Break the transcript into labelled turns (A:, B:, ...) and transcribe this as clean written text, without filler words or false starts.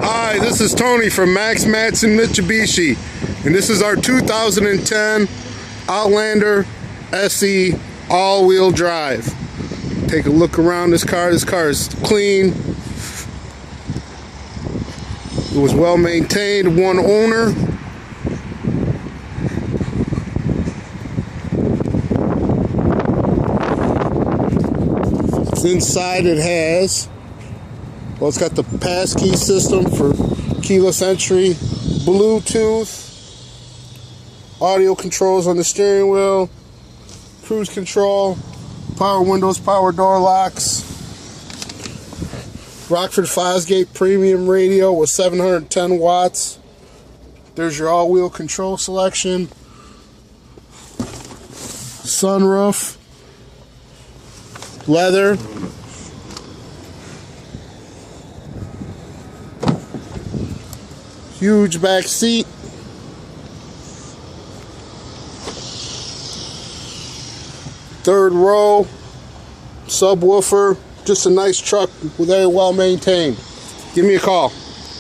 A: Hi, this is Tony from Max Matson Mitsubishi, and this is our 2010 Outlander SE all-wheel drive. Take a look around this car. This car is clean. It was well maintained, one owner. Inside it has, well, it's got the pass key system for keyless entry, Bluetooth, audio controls on the steering wheel, cruise control, power windows, power door locks, Rockford Fosgate premium radio with 710 watts. There's your all-wheel control selection, sunroof, leather, huge back seat, third row, subwoofer. Just a nice truck, very well maintained. Give me a call.